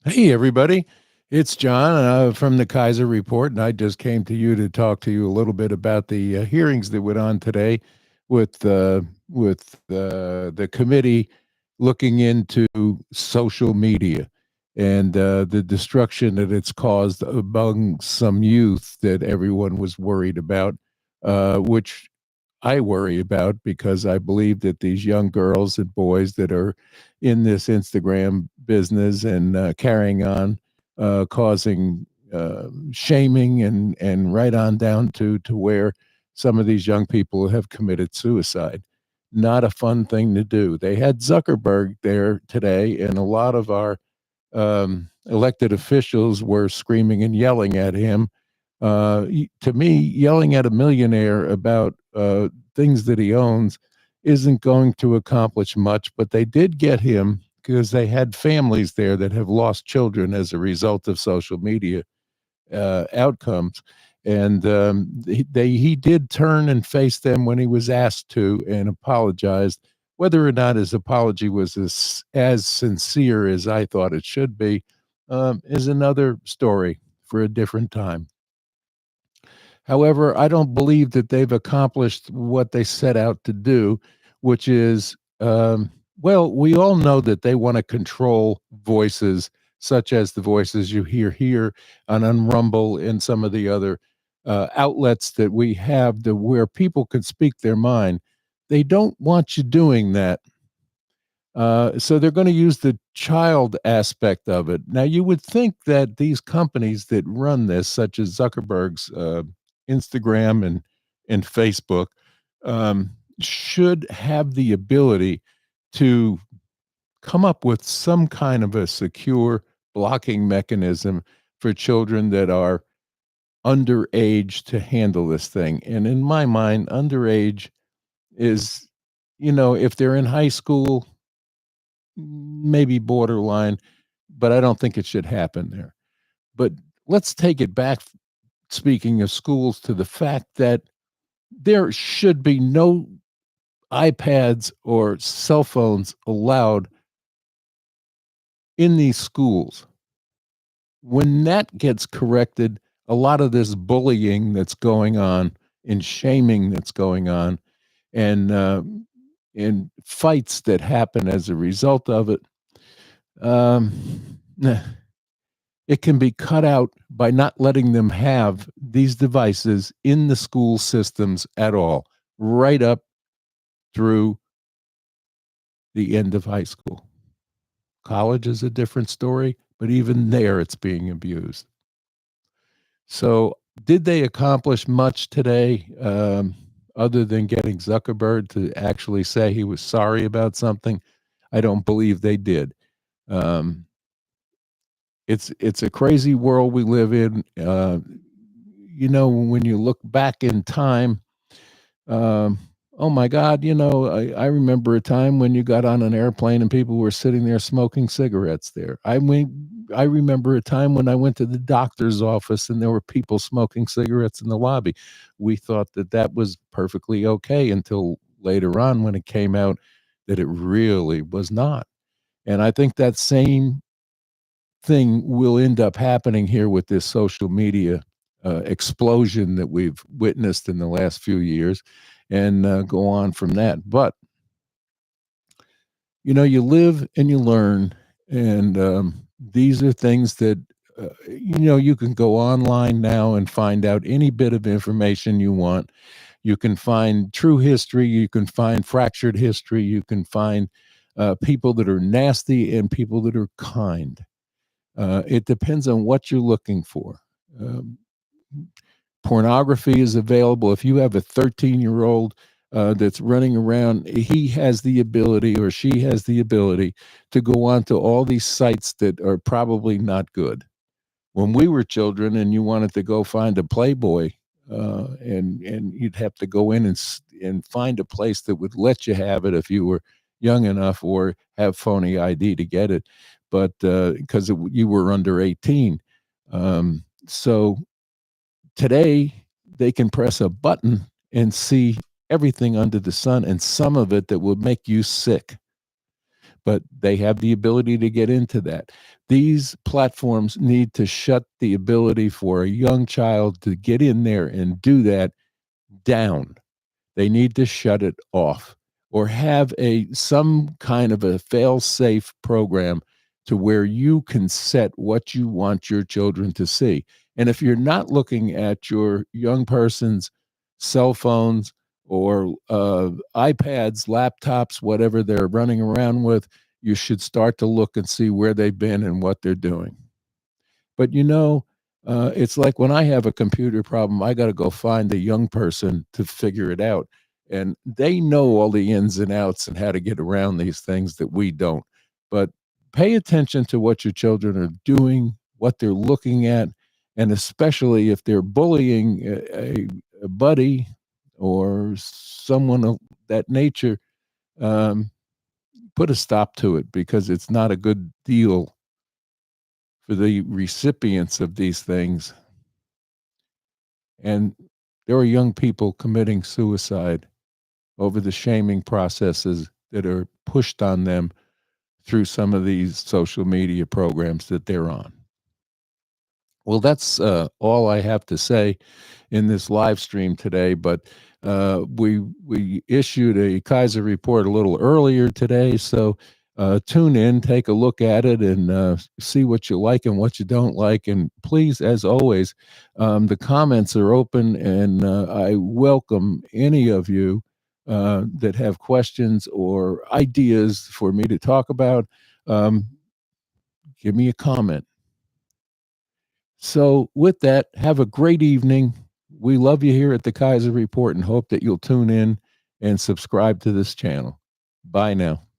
Hey, everybody. It's John from the Kaiser Report, and I just came to you to talk to you a little bit about the hearings that went on today with the committee looking into social media and the destruction that it's caused among some youth that everyone was worried about, which I worry about because I believe that these young girls and boys that are in this Instagram business and carrying on, causing shaming and right on down to where some of these young people have committed suicide. Not a fun thing to do. They had Zuckerberg there today, and a lot of our elected officials were screaming and yelling at him. To me, yelling at a millionaire about things that he owns isn't going to accomplish much, but they did get him because they had families there that have lost children as a result of social media outcomes. And he did turn and face them when he was asked to and apologized. Whether or not his apology was as sincere as I thought it should be is another story for a different time. However, I don't believe that they've accomplished what they set out to do, which is, well, we all know that they want to control voices, such as the voices you hear here on Rumble and some of the other outlets that we have to where people can speak their mind. They don't want you doing that. So they're going to use the child aspect of it. Now, you would think that these companies that run this, such as Zuckerberg's Instagram and Facebook, should have the ability to come up with some kind of a secure blocking mechanism for children that are underage to handle this thing. And in my mind, underage is, if they're in high school, maybe borderline, but I don't think it should happen there. But let's take it back, speaking of schools, to the fact that there should be no iPads or cell phones allowed in these schools. When that gets corrected, a lot of this bullying that's going on and shaming that's going on and fights that happen as a result of it, nah, it can be cut out by not letting them have these devices in the school systems at all, right up through the end of high school. College is a different story, but even there it's being abused. So, did they accomplish much today other than getting Zuckerberg to actually say he was sorry about something? I don't believe they did. Um, it's a crazy world we live in. When you look back in time, um, oh my God, I remember a time when you got on an airplane and people were sitting there smoking cigarettes there. I remember a time when I went to the doctor's office and there were people smoking cigarettes in the lobby. We thought that that was perfectly okay until later on when it came out that it really was not. And I think that same thing will end up happening here with this social media explosion that we've witnessed in the last few years and go on from that. But, you live and you learn. And these are things that, you can go online now and find out any bit of information you want. You can find true history. You can find fractured history. You can find people that are nasty and people that are kind. It depends on what you're looking for. Um, Pornography is available. If you have a 13-year-old that's running around, he has the ability or she has the ability to go onto all these sites that are probably not good. When we were children and you wanted to go find a Playboy, and you'd have to go in and find a place that would let you have it if you were young enough or have phony ID to get it, but because you were under 18. So today they can press a button and see everything under the sun, and some of it that will make you sick. but they have the ability to get into that. These platforms need to shut the ability for a young child to get in there and do that down. They need to shut it off or have some kind of a fail-safe program to where you can set what you want your children to see. And if you're not looking at your young person's cell phones or iPads, laptops, whatever they're running around with, you should start to look and see where they've been and what they're doing. But it's like when I have a computer problem, I got to go find a young person to figure it out. And they know all the ins and outs and how to get around these things that we don't. But pay attention to what your children are doing, what they're looking at, and especially if they're bullying a buddy or someone of that nature, um, put a stop to it because it's not a good deal for the recipients of these things. And there are young people committing suicide over the shaming processes that are pushed on them through some of these social media programs that they're on. Well, that's all I have to say in this live stream today. But we issued a Kaiser report a little earlier today, so tune in, take a look at it, and see what you like and what you don't like. And please, as always, the comments are open, and I welcome any of you that have questions or ideas for me to talk about. Um, Give me a comment. So, with that, have a great evening. We love you here at the Kaiser Report and hope that you'll tune in and subscribe to this channel. Bye now.